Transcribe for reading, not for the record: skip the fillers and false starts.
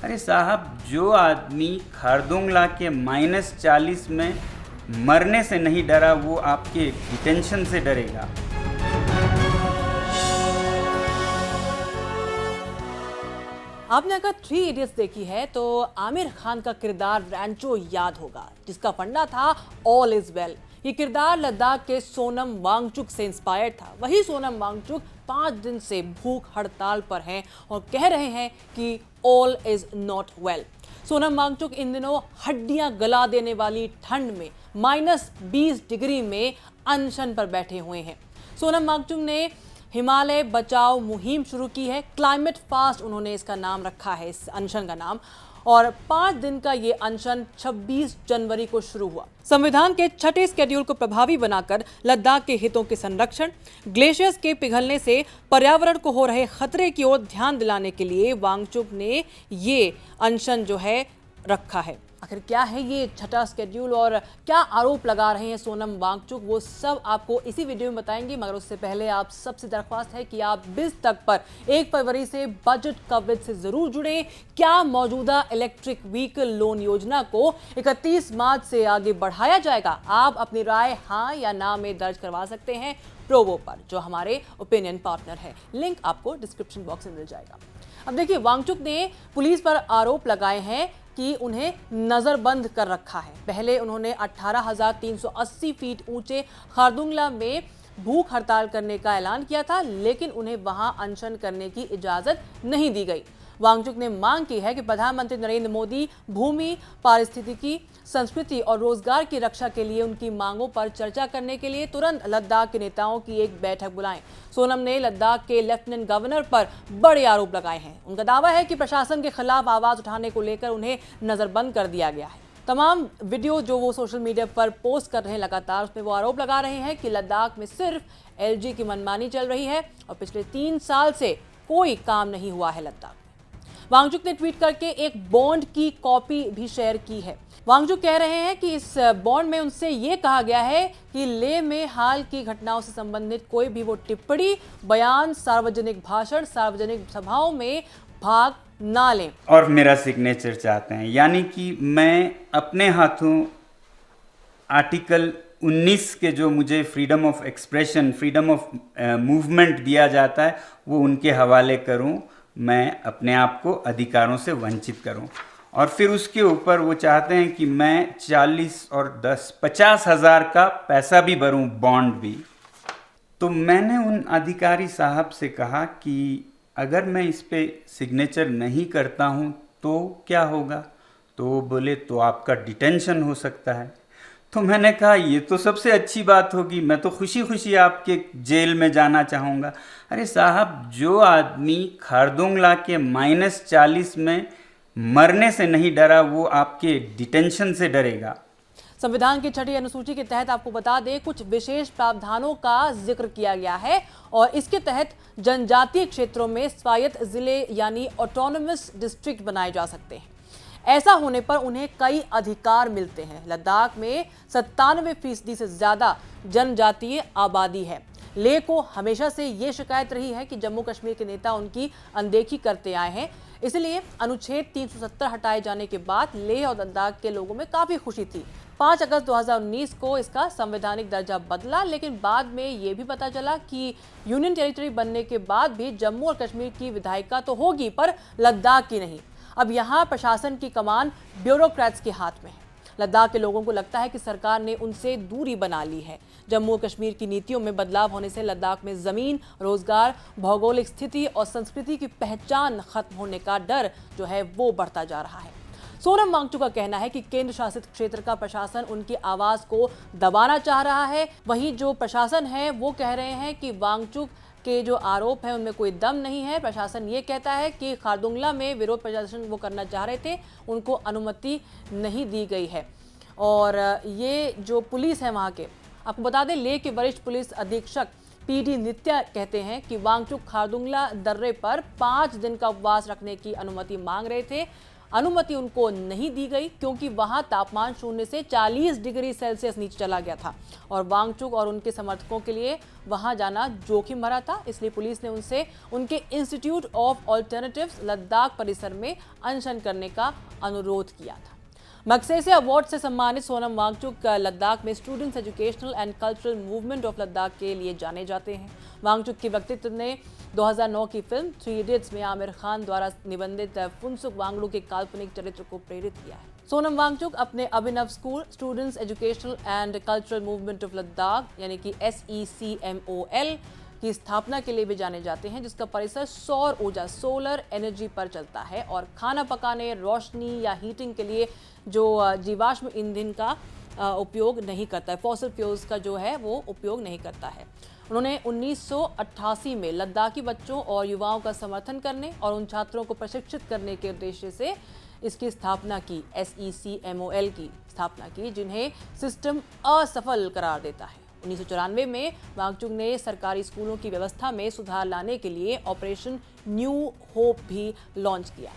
अरे साहब, जो आदमी खारदुंगला के -40 में मरने से नहीं डरा, वो आपके डिटेंशन से डरेगा। आपने अगर 3 इडियट्स देखी है तो आमिर खान का किरदार रैंचो याद होगा, जिसका फंडा था ऑल इज वेल। ये किरदार लद्दाख के सोनम वांगचुक से इंस्पायर्ड था। वही सोनम वांगचुक 5 दिन से भूख हड़ताल पर हैं और कह रहे हैं कि all is not well. Sonam Wangchuk इन दिनों हड्डियां गला देने वाली ठंड में -20 डिग्री में अनशन पर बैठे हुए हैं। सोनम वांगचुक ने हिमालय बचाओ मुहिम शुरू की है। क्लाइमेट फास्ट उन्होंने इसका नाम रखा है, इस अनशन का नाम। और 5 दिन का ये अनशन 26 जनवरी को शुरू हुआ। संविधान के 6ठे शेड्यूल को प्रभावी बनाकर लद्दाख के हितों के संरक्षण, ग्लेशियर्स के पिघलने से पर्यावरण को हो रहे खतरे की ओर ध्यान दिलाने के लिए वांगचुक ने ये अनशन जो है रखा है। आखिर क्या है ये 6ठा शेड्यूल और क्या आरोप लगा रहे हैं सोनम वांगचुक, वो सब आपको इसी वीडियो में बताएंगे। मगर उससे पहले आप सबसे दरख्वास्त है कि आप 20 तक पर 1 फरवरी से बजट कवरेज से जरूर जुड़ें। क्या मौजूदा इलेक्ट्रिक व्हीकल लोन योजना को 31 मार्च से आगे बढ़ाया जाएगा? आप अपनी राय हाँ या ना में दर्ज करवा सकते हैं प्रोवो पर, जो हमारे ओपिनियन पार्टनर है। लिंक आपको डिस्क्रिप्शन बॉक्स में मिल जाएगा। अब देखिए, वांगचुक ने पुलिस पर आरोप लगाए हैं कि उन्हें नज़रबंद कर रखा है। पहले उन्होंने 18,380 फीट ऊंचे खारदुंगला में भूख हड़ताल करने का ऐलान किया था, लेकिन उन्हें वहां अनशन करने की इजाज़त नहीं दी गई। वांगचुक ने मांग की है कि प्रधानमंत्री नरेंद्र मोदी भूमि, पारिस्थितिकी, संस्कृति और रोजगार की रक्षा के लिए उनकी मांगों पर चर्चा करने के लिए तुरंत लद्दाख के नेताओं की एक बैठक बुलाएं। सोनम ने लद्दाख के लेफ्टिनेंट गवर्नर पर बड़े आरोप लगाए हैं। उनका दावा है कि प्रशासन के खिलाफ आवाज उठाने को लेकर उन्हें नजरबंद कर दिया गया है। तमाम वीडियो जो वो सोशल मीडिया पर पोस्ट कर रहे हैं लगातार, उसमें वो आरोप लगा रहे हैं कि लद्दाख में सिर्फ एलजी की मनमानी चल रही है और पिछले 3 साल से कोई काम नहीं हुआ है लद्दाख। वांगचुक ने ट्वीट करके एक बॉन्ड की कॉपी भी शेयर की है। वांगचुक कह रहे हैं कि इस बॉन्ड में उनसे ये कहा गया है कि लेह में हाल की घटनाओं से संबंधित कोई भी वो टिप्पणी, बयान, सार्वजनिक भाषण, सार्वजनिक सभाओं में भाग ना लें। और मेरा सिग्नेचर चाहते हैं, यानी कि मैं अपने हाथों आर्टिकल 19 के जो मुझे freedom of expression, freedom of movement दिया जाता है, वो उनके हवाले करूं। मैं अपने आप को अधिकारों से वंचित करूं। और फिर उसके ऊपर वो चाहते हैं कि मैं 40 और 10 50 हज़ार का पैसा भी भरूं, बॉन्ड भी। तो मैंने उन अधिकारी साहब से कहा कि अगर मैं इस पे सिग्नेचर नहीं करता हूं तो क्या होगा? तो वो बोले तो आपका डिटेंशन हो सकता है। तो मैंने कहा ये तो सबसे अच्छी बात होगी, मैं तो खुशी खुशी आपके जेल में जाना चाहूँगा। अरे साहब, जो आदमी खारदुंगला के -40 में मरने से नहीं डरा, वो आपके डिटेंशन से डरेगा। संविधान की 6ठी अनुसूची के तहत आपको बता दें, कुछ विशेष प्रावधानों का जिक्र किया गया है और इसके तहत जनजातीय क्षेत्रों में स्वायत्त जिले यानी ऑटोनोमस डिस्ट्रिक्ट बनाए जा सकते हैं। ऐसा होने पर उन्हें कई अधिकार मिलते हैं। लद्दाख में 97% से ज्यादा जनजातीय आबादी है। लेह को हमेशा से ये शिकायत रही है कि जम्मू कश्मीर के नेता उनकी अनदेखी करते आए हैं। इसलिए अनुच्छेद 370 हटाए जाने के बाद लेह और लद्दाख के लोगों में काफी खुशी थी। 5 अगस्त 2019 को इसका संवैधानिक दर्जा बदला, लेकिन बाद में ये भी पता चला कि यूनियन टेरिटरी बनने के बाद भी जम्मू और कश्मीर की विधायिका तो होगी, पर लद्दाख की नहीं। अब यहाँ प्रशासन की कमान ब्यूरोक्रेट्स के हाथ में है। लद्दाख के लोगों को लगता है कि सरकार ने उनसे दूरी बना ली है। जम्मू और कश्मीर की नीतियों में बदलाव होने से लद्दाख में जमीन, रोजगार, भौगोलिक स्थिति और संस्कृति की पहचान खत्म होने का डर जो है वो बढ़ता जा रहा है। सोनम वांगचुक का कहना है कि केंद्र शासित क्षेत्र का प्रशासन उनकी आवाज को दबाना चाह रहा है। वहीं जो प्रशासन है वो कह रहे हैं कि वांगचुक के जो आरोप है उनमें कोई दम नहीं है। प्रशासन ये कहता है कि खारदुंगला में विरोध प्रदर्शन वो करना चाह रहे थे, उनको अनुमति नहीं दी गई है। और ये जो पुलिस है वहाँ के, आपको बता दें, लेह के वरिष्ठ पुलिस अधीक्षक PD नित्या कहते हैं कि वांगचुक खारदुंगला दर्रे पर 5 दिन का उपवास रखने की अनुमति मांग रहे थे। अनुमति उनको नहीं दी गई क्योंकि वहां तापमान 0 से 40 डिग्री सेल्सियस नीचे चला गया था और वांगचुक और उनके समर्थकों के लिए वहां जाना जोखिम भरा था। इसलिए पुलिस ने उनसे उनके इंस्टीट्यूट ऑफ ऑल्टरनेटिव्स लद्दाख परिसर में अनशन करने का अनुरोध किया था। मैग्सेसे अवार्ड से सम्मानित सोनम वांगचुक लद्दाख में students educational and cultural movement of Ladakh के लिए जाने जाते हैं। वांगचुक के व्यक्तित्व ने 2009 की फिल्म 3 इडियट्स में आमिर खान द्वारा निबंधित फुनसुक वांगडू के काल्पनिक चरित्र को प्रेरित किया है। सोनम वांगचुक अपने अभिनव school students educational and cultural movement of Ladakh यानी कि SECMOL की स्थापना के लिए भी जाने जाते हैं, जिसका परिसर सौर ऊर्जा सोलर एनर्जी पर चलता है और खाना पकाने, रोशनी या हीटिंग के लिए जो जीवाश्म ईंधन का उपयोग नहीं करता है, फॉसिल फ्यूल्स का जो है वो उपयोग नहीं करता है। उन्होंने 1988 में लद्दाखी बच्चों और युवाओं का समर्थन करने और उन छात्रों को प्रशिक्षित करने के उद्देश्य से इसकी स्थापना की, SECMOL की स्थापना की, जिन्हें सिस्टम असफल करार देता है। 1994 में वांगचुक ने सरकारी स्कूलों की व्यवस्था में सुधार लाने के लिए ऑपरेशन न्यू होप भी लॉन्च किया।